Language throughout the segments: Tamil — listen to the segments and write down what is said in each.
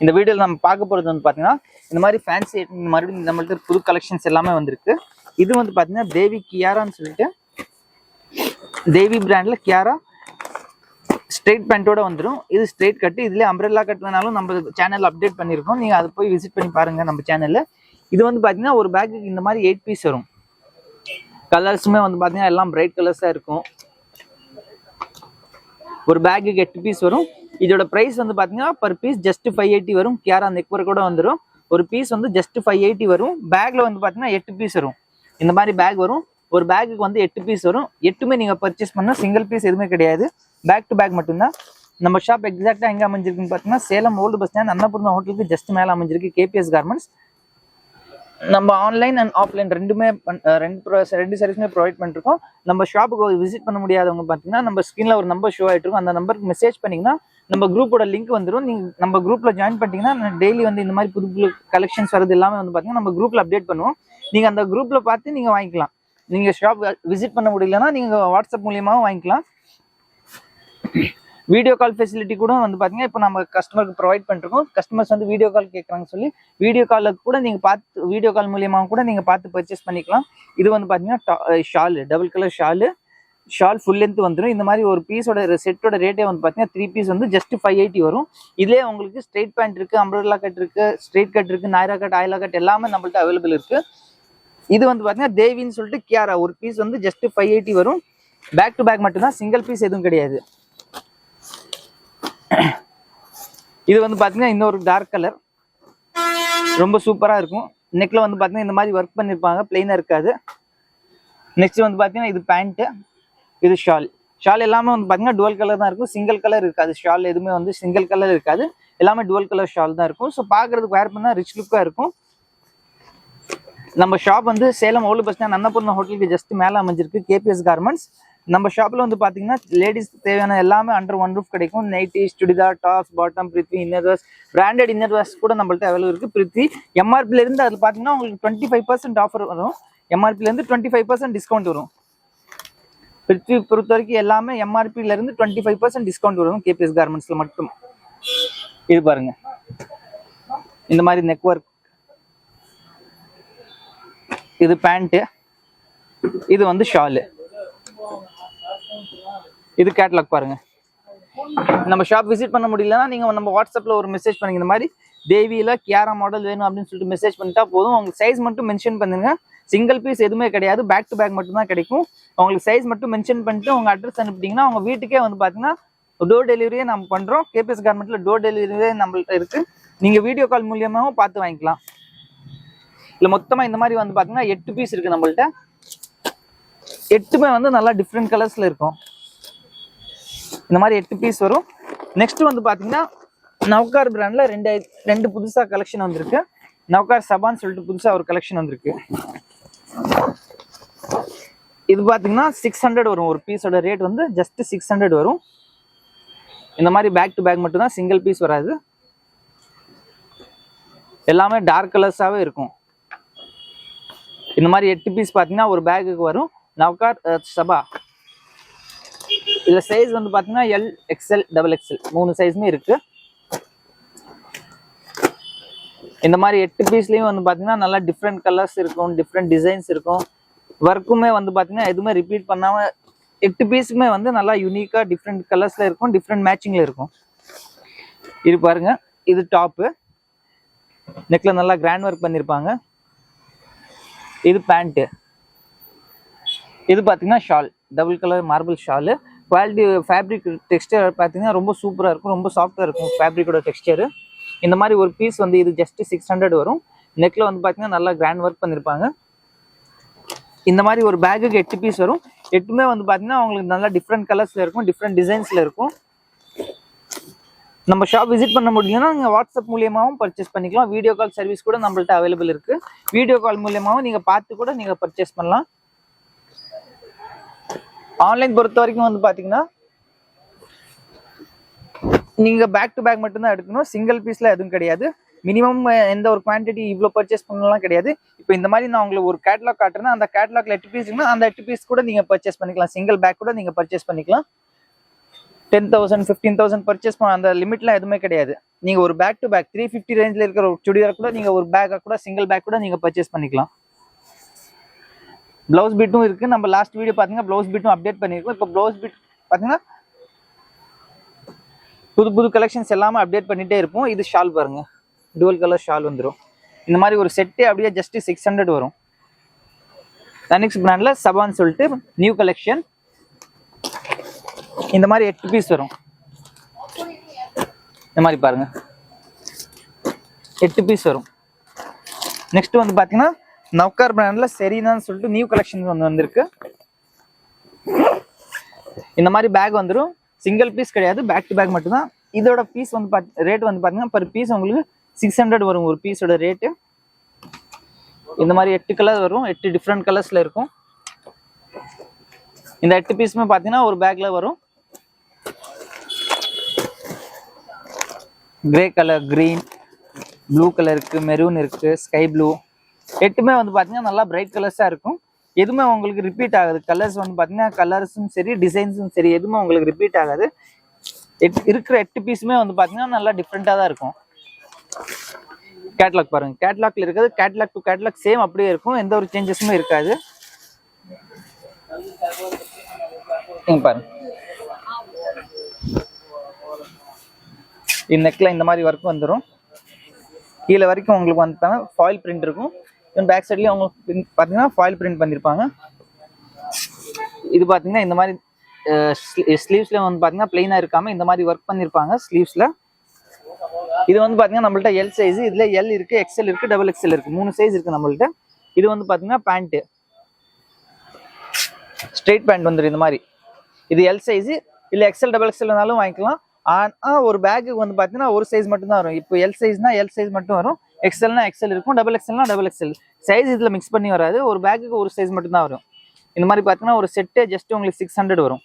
இந்த வீடியோல நம்ம பார்க்க போறது வந்து பாத்தீங்கன்னா இந்த மாதிரி ஃபேன்சி மறுபடியும் நம்மள்ட்ட புது கலெக்ஷன்ஸ் எல்லாமே வந்திருக்கு. இது வந்து பாத்தீங்கன்னா தேவி கியாரான்னு சொல்லிட்டு தேவி பிராண்ட்ல கியாரா ஸ்ட்ரெயிட் பேண்டோட வந்துடும். இது ஸ்ட்ரெயிட் கட். இதுல அம்ப்ரெல்லா கட் வேணாலும் நம்ம சேனல்ல அப்டேட் பண்ணிருக்கோம். நீங்க அதை போய் விசிட் பண்ணி பாருங்க நம்ம சேனல்ல. இது வந்து பாத்தீங்கன்னா ஒரு பேக்குக்கு இந்த மாதிரி 8 பீஸ் வரும். கலர்ஸுமே வந்து பாத்தீங்கன்னா எல்லாம் பிரைட் கலர்ஸா இருக்கும். ஒரு பேக்குக்கு 8 பீஸ் வரும். இதோட பிரைஸ் வந்து பாத்தீங்கன்னா பர் பீஸ் ஜஸ்ட் 580 வரும். கியாரா நெக் ஒர்க் கூட வந்துடும். ஒரு பீஸ் வந்து ஜஸ்ட் 580 வரும். பேக்ல வந்து பாத்தீங்கன்னா 8 பீஸ் வரும். இந்த மாதிரி பேக் வரும். ஒரு பேக்குக்கு வந்து 8 பீஸ் வரும். 8மே நீங்க பர்ச்சேஸ் பண்ணா சிங்கிள் பீஸ் எதுவுமே கிடையாது. பேக் டு பேக் மட்டும்தான். நம்ம ஷாப் எக்ஸாக்டா எங்க அமைஞ்சிருக்குன்னு பாத்தீங்கன்னா Salem old bus stand Annapurna ஹோட்டலுக்கு ஜஸ்ட் மேல அமைஞ்சிருக்கு கேபிஎஸ் கார்மெண்ட்ஸ். நம்ம ஆன்லைன் அண்ட் ஆஃப்லைன் ரெண்டுமே ரெண்டு சர்வீஸுமே ப்ரொவைட் பண்ணிருக்கோம். நம்ம ஷாப்புக்கு விசிட் பண்ண முடியாதவங்க பார்த்தீங்கன்னா நம்ம ஸ்க்ரீனில் ஒரு நம்பர் ஷோ ஆகிட்டு இருக்கும். அந்த நம்பருக்கு மெசேஜ் பண்ணிங்கன்னா நம்ம குரூப்போட லிங்க் வந்துடும். நீங்கள் நம்ம குரூப்பில் ஜாயின் பண்ணிட்டீங்கன்னா டெய்லி வந்து இந்த மாதிரி புது புது கலெக்ஷன்ஸ் வரது எல்லாமே வந்து பார்த்தீங்கன்னா நம்ம குரூப்பில் அப்டேட் பண்ணுவோம். நீங்கள் அந்த குரூப்பில் பார்த்து நீங்கள் வாங்கிக்கலாம். நீங்கள் ஷாப் விசிட் பண்ண முடியலன்னா நீங்கள் வாட்ஸ்அப் மூலியமாகவும் வாங்கிக்கலாம். வீடியோ கால் ஃபெசிலிட்டி கூட வந்து பார்த்தீங்கன்னா இப்போ நம்ம கஸ்டமருக்கு ப்ரொவைட் பண்ணிருக்கோம். கஸ்டமர்ஸ் வந்து வீடியோ கால் கேட்குறாங்கன்னு சொல்லி வீடியோ காலில் கூட நீங்கள் பார்த்து வீடியோ கால் மூலியமாக கூட நீங்கள் பார்த்து பர்ச்சேஸ் பண்ணிக்கலாம். இது வந்து பார்த்தீங்கன்னா shawl double colour shawl full length வந்துடும். இந்த மாதிரி ஒரு பீஸோட செட்டோட ரேட்டே வந்து பார்த்தீங்கன்னா 3 பீஸ் வந்து ஜஸ்ட் 580 வரும். இதுலேயே உங்களுக்கு ஸ்ட்ரெயிட் பேண்ட் இருக்குது, அம்ப்ரெல்லா கட் இருக்குது, ஸ்ட்ரெயிட் கட் இருக்குது, நாயரா கட், ஆயிலா கட் எல்லாமே நம்மள்ட்ட அவைலபிள் இருக்குது. இது வந்து பார்த்தீங்கன்னா தேவின்னு சொல்லிட்டு கியாரா ஒரு பீஸ் வந்து ஜஸ்ட் 580 வரும். பேக் டு பேக் மட்டும்தான், சிங்கிள் பீஸ் எதுவும் கிடையாது. இது வந்து பாத்தீங்கன்னா இன்னொரு டார்க் கலர் ரொம்ப சூப்பரா இருக்கும். நெக்ல வந்து பாத்தீங்கன்னா இந்த மாதிரி ஒர்க் பண்ணிருப்பாங்க, பிளெயினா இருக்காது. நெக்ஸ்ட் வந்து பாத்தீங்கன்னா இது பேண்ட், இது ஷால் எல்லாமே வந்து பாத்தீங்கன்னா டுவல் கலர் தான் இருக்கும். சிங்கிள் கலர் இருக்காது. ஷால் எதுவுமே வந்து சிங்கிள் கலர் இருக்காது. எல்லாமே டுவல் கலர் ஷால் தான் இருக்கும். ஸோ பாக்குறதுக்கு வேர் பண்ணா ரிச் லுக்கா இருக்கும். நம்ம ஷாப் வந்து Salem old bus stand Annapurna ஹோட்டலுக்கு ஜஸ்ட் மேல அமைஞ்சிருக்கு கேபிஎஸ் கார்மெண்ட்ஸ். நம்ம ஷாப்ல வந்து பாத்தீங்கன்னா லேடிஸ் தேவையான எல்லாமே அண்டர் ஒன் ரூஃப் கிடைக்கும். Nighties, churidar, tops, bottom, Prithvi, innerwears, branded innerwears கூட நம்மள்ட்ட அவைலபிள் இருக்கு. பிரித்வி எம்ஆர்பில இருந்து அது பாத்தீங்கன்னா உங்களுக்கு 25% ஆஃபர் வரும். எம்ஆர்பில இருந்து 25% டிஸ்கவுண்ட் வரும். பிரித்வி பொறுத்த வரைக்கும் எல்லாமே எம்ஆர்பில இருந்து 25% டிஸ்கவுண்ட் வரும் கேபிஎஸ் கார்மெண்ட்ஸ்ல மட்டும். இது பாருங்க, இந்த மாதிரி நெக் ஒர்க், இது பேண்ட், இது வந்து ஷாலு, இது கேட்லாக் பாருங்க. நம்ம ஷாப் விசிட் பண்ண முடியலன்னா நீங்க நம்ம வாட்ஸ்அப்ல ஒரு மெசேஜ் பண்ணுங்க. இந்த மாதிரி தேவியில கியாரா மாடல் வேணும் அப்படின்னு சொல்லிட்டு மெசேஜ் பண்ணிட்டா போதும். உங்களுக்கு சைஸ் மட்டும் மென்ஷன் பண்ணுங்க. சிங்கிள் பீஸ் எதுவுமே கிடையாது. பேக் டு பேக் மட்டும் தான் கிடைக்கும். உங்களுக்கு சைஸ் மட்டும் மென்ஷன் பண்ணிட்டு உங்க அட்ரஸ் அனுப்பிட்டீங்கன்னா உங்க வீட்டுக்கே வந்து பாத்தீங்கன்னா டோர் டெலிவரியே நம்ம பண்றோம். கேபிஎஸ் கார்மெண்ட்ல டோர் டெலிவரியே நம்மள்ட்ட இருக்கு. நீங்க வீடியோ கால் மூலியமாவும் பார்த்து வாங்கிக்கலாம். இல்ல மொத்தமா இந்த மாதிரி வந்து பாத்தீங்கன்னா 8 பீஸ் இருக்கு நம்மள்ட்ட. 8மே வந்து நல்லா டிஃப்ரெண்ட் கலர்ஸ்ல இருக்கும். இந்த மாதிரி 8 பீஸ் வரும். நெக்ஸ்ட் வந்து பாத்தீங்கன்னா நவ்கார் பிராண்ட்ல ரெண்டு புதுசா கலெக்ஷன் வந்திருக்கு. நவ்கார் சபான்னு சொல்லிட்டு புதுசா ஒரு கலெக்ஷன் வந்திருக்கு. இது பாத்தீங்கன்னா 600 வரும். ஒரு பீஸோட ரேட் வந்து ஜஸ்ட் 600 வரும். இந்த மாதிரி பேக் டு பேக் மட்டும் தான், சிங்கிள் பீஸ் வராது. எல்லாமே டார்க் கலர்ஸாவே இருக்கும். இந்த மாதிரி 8 பீஸ் பாத்தீங்கன்னா ஒரு பேக்குக்கு வரும். நவ்கார் சபா. இதுல சைஸ் வந்து பாத்தீங்கன்னா எல், எக்ஸ்எல், டபுள் எக்ஸ்எல் 3 சைஸ்மே இருக்கு. இந்த மாதிரி 8 பீஸ்லயும் வந்து பாத்தீங்கன்னா நல்லா டிஃப்ரெண்ட் கலர்ஸ் இருக்கும், டிஃப்ரெண்ட் டிசைன்ஸ் இருக்கும். ஒர்க்குமே வந்து பாத்தீங்கன்னா எதுவுமே ரிப்பீட் பண்ணாம 8 பீஸுமே வந்து நல்லா யூனிக்கா டிஃப்ரெண்ட் கலர்ஸ்ல இருக்கும், டிஃப்ரெண்ட் மேட்சிங்ல இருக்கும். இது பாருங்க, இது டாப்பு, நெக்ல நல்லா கிராண்ட் ஒர்க் பண்ணிருப்பாங்க. இது பேண்ட், இது பாத்தீங்கன்னா shawl, double colour marble shawl. Quality fabric texture பார்த்தீங்கன்னா ரொம்ப சூப்பராக இருக்கும், ரொம்ப சாஃப்டாக இருக்கும் ஃபேப்ரிக்கோட டெக்ஸ்டரு. இந்த மாதிரி ஒரு பீஸ் வந்து இது ஜஸ்ட் 600 வரும். நெக்கில் வந்து பார்த்தீங்கன்னா நல்லா கிராண்ட் ஒர்க் பண்ணியிருப்பாங்க. இந்த மாதிரி ஒரு பேக்குக்கு 8 பீஸ் வரும். 8மே வந்து பார்த்தீங்கன்னா உங்களுக்கு நல்லா டிஃப்ரெண்ட் கலர்ஸில் இருக்கும், டிஃப்ரெண்ட் டிசைன்ஸில் இருக்கும். நம்ம ஷாப் விசிட் பண்ண முடியும்னா நீங்கள் வாட்ஸ்அப் மூலியமாகவும் பர்ச்சேஸ் பண்ணிக்கலாம். வீடியோ கால் சர்வீஸ் கூட நம்மள்ட்ட அவைலபிள் இருக்குது. வீடியோ கால் மூலியமாகவும் நீங்கள் பார்த்து கூட நீங்கள் பர்ச்சேஸ் பண்ணலாம். ஆன்லைன் பொறுத்த வரைக்கும் வந்து பாத்தீங்கன்னா நீங்க பேக் டு பேக் மட்டும் தான் எடுக்கணும். சிங்கிள் பீஸ்ல எதுவும் கிடையாது. மினிமம் எந்த ஒரு குவான்டிட்டி இவ்வளோ பர்ச்சேஸ் பண்ணலாம் கிடையாது. இப்போ இந்த மாதிரி நான் உங்களுக்கு ஒரு கேட்லாக் காட்டுறேன்னா அந்த கேட்லாக்ல 8 பீஸ் இருக்குன்னா அந்த 8 பீஸ் கூட நீங்க பர்ச்சேஸ் பண்ணிக்கலாம். சிங்கிள் பேக் கூட நீங்க பர்ச்சேஸ் பண்ணிக்கலாம். 10,000 15,000 பர்ச்சேஸ் பண்ண அந்த லிமிட்லாம் எதுவுமே கிடையாது. நீங்க ஒரு பேக் டு பேக் 350 ரேஞ்சில் இருக்கிற ஒரு சுடிதார் கூட நீங்க ஒரு பேக்கா கூட சிங்கிள் பேக் கூட நீங்க பர்ச்சேஸ் பண்ணிக்கலாம். பிளவுஸ் பீட்டும் இருக்கு. நம்ம லாஸ்ட் வீடியோ பாத்தீங்கன்னா பிளவுஸ் பீட்டும் அப்டேட் பண்ணிருக்கோம். இப்போ பிளவுஸ் பீட் பாத்தீங்கன்னா புது புது கலெக்ஷன்ஸ் எல்லாமே அப்டேட் பண்ணிட்டே இருப்போம். இது ஷால் பாருங்க, டுவல் கலர் ஷால் வந்துடும். இந்த மாதிரி ஒரு செட்டே அப்படியே ஜஸ்ட் 600 வரும். தனிக்ஸ் பிராண்ட்ல சபான்னு சொல்லிட்டு நியூ கலெக்ஷன். இந்த மாதிரி 8 பீஸ் வரும். இந்த மாதிரி பாருங்க 8 பீஸ் வரும். நெக்ஸ்ட் வந்து பாத்தீங்கன்னா நவ்கார் பிராண்ட்ல செரீனான்னு சொல்லிட்டு நியூ கலெக்ஷன் வந்திருக்கு. இந்த மாதிரி பேக் வந்துடும். சிங்கிள் பீஸ் கிடையாது, பேக் டு பேக் மட்டும் தான். இதோட பீஸ் வந்து ரேட் வந்து பாத்தீங்கன்னா பர் பீஸ் உங்களுக்கு 600 வரும் ஒரு பீஸோட ரேட்டு. இந்த மாதிரி 8 கலர் வரும், 8 டிஃப்ரெண்ட் கலர்ஸ்ல இருக்கும். இந்த 8 பீஸுமே பாத்தீங்கன்னா ஒரு பேக்ல வரும். Grey colour, green, blue colour இருக்கு, மெரூன் இருக்கு, ஸ்கை ப்ளூ. 8மே வந்து பாத்தீங்கன்னா நல்லா பிரைட் கலர்ஸா இருக்கும். எதுவுமே உங்களுக்கு ரிப்பீட் ஆகாது. கலர்ஸ் வந்து பாத்தீங்கன்னா கலர்ஸும் சரி டிசைன்ஸும் சரி எதுவுமே உங்களுக்கு ரிப்பீட் ஆகாது. இருக்கிற 8 பீஸுமே வந்து பாத்தீங்கன்னா நல்லா டிஃப்ரெண்டா தான் இருக்கும். கேட்லாக் பாருங்க, கேட்லாக்ல இருக்கிறது கேட்லாக் டு கேட்லாக் சேம் அப்படியே இருக்கும், எந்த ஒரு சேஞ்சஸுமே இருக்காது. பாருங்க இந்த நெக்ல இந்த மாதிரி ஒர்க் வந்துடும். கீழே வரைக்கும் உங்களுக்கு வந்து ஃபாயில் பிரிண்ட் இருக்கும். பேக் சைட்லயும் அவங்க பாத்தீங்கன்னா ஃபாயில் பிரிண்ட் பண்ணிருப்பாங்க. இது பாத்தீங்கன்னா இந்த மாதிரி ஸ்லீவ்ஸ்ல வந்து பாத்தீங்கன்னா பிளைனா இருக்காம இந்த மாதிரி ஒர்க் பண்ணிருப்பாங்க ஸ்லீவ்ஸ்ல. இது வந்து பாத்தீங்கன்னா நம்மள்ட்ட எல் சைஸ், இதுல எல் இருக்கு, எக்ஸ்எல் இருக்கு, டபுள் எக்ஸ்எல் இருக்கு, 3 சைஸ் இருக்கு நம்மள்ட்ட. இது வந்து பாத்தீங்கன்னா பேண்ட், ஸ்ட்ரெயிட் பேண்ட் வந்துடும் இந்த மாதிரி. இது எல் சைஸ், இல்ல எக்ஸ்எல் டபுள் எக்ஸ்எல்னாலும் வாங்கிக்கலாம். ஆனா ஒரு பேக்கு வந்து பாத்தீங்கன்னா ஒரு சைஸ் மட்டும் தான் வரும். இப்போ எல் சைஸ்னா எல் சைஸ் மட்டும் வரும், எக்ஸ்எல்னா எக்ஸ்எல் இருக்கும், டபுள் எக்ஸ்எல்னா டபுள் எக்ஸ்எல். சைஸ் இதுல மிக்ஸ் பண்ணி வராது. ஒரு பேக்குக்கு ஒரு சைஸ் மட்டும் தான் வரும். இந்த மாதிரி பாத்தீங்கன்னா ஒரு செட்டே ஜஸ்ட் உங்களுக்கு 600 வரும்.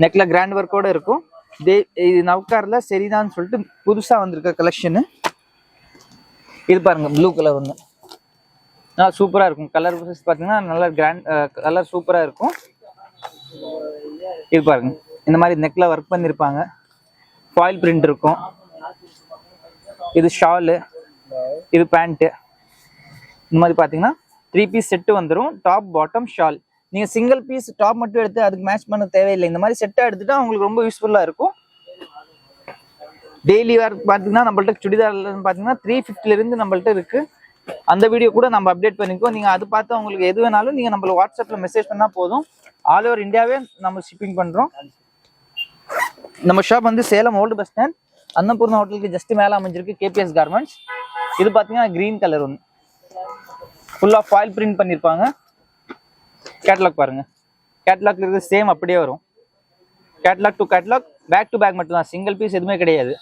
நெக்ல கிராண்ட் ஒர்க்கோட இருக்கும். இது நவ்கார்ல செரீனான்னு சொல்லிட்டு புதுசா வந்திருக்க கலெக்ஷன். இது பாருங்க ப்ளூ கலர் ஒன்று நல்லா சூப்பரா இருக்கும். கலர் பாத்தீங்கன்னா நல்லா கிராண்ட் கலர் சூப்பரா இருக்கும். இது பாருங்க இந்த மாதிரி நெக்ல ஒர்க் பண்ணிருப்பாங்க, ஃபாயில் பிரிண்ட் இருக்கும். இது ஷாலு, இது பேண்ட். இந்த மாதிரி பாத்தீங்கன்னா 3 பீஸ் செட்டு வந்துடும். Top bottom shawl. நீங்க சிங்கிள் பீஸ் டாப் மட்டும் எடுத்து அதுக்கு மேட்ச் பண்ண தேவையில்லை. இந்த மாதிரி செட்டா எடுத்துட்டா உங்களுக்கு ரொம்ப யூஸ்ஃபுல்லா இருக்கும். டெய்லி வேர் பாத்தீங்கன்னா நம்மள்ட்ட சுடிதார்ல பாத்தீங்கன்னா 350ல இருந்து நம்மள்ட்ட இருக்கு. அந்த வீடியோ கூட நம்ம அப்டேட் பண்ணிக்கோ. நீங்க அது பார்த்து உங்களுக்கு எது வேணாலும் நீங்க நம்மள வாட்ஸ்அப்ல மெசேஜ் பண்ணா போதும். ஆல் ஓவர் இந்தியாவே நம்ம ஷிப்பிங் பண்றோம். நம்ம ஷாப் வந்து Salem old bus stand Annapurna ஹோட்டலுக்கு ஜஸ்ட் மேல அமைஞ்சிருக்கு, கேபிஎஸ் கார்மெண்ட்ஸ். இது பாத்தீங்கன்னா கிரீன் கலர் ஒன்று ஃபுல்லா ஃபாயில் பிரிண்ட் பண்ணிருப்பாங்க. கேட்லாக் பாருங்க, கேட்லாக்ல இருக்கு சேம் அப்படியே வரும். Catalogue to catalogue, back to back மட்டும் தான், சிங்கிள் பீஸ் எதுவுமே கிடையாது.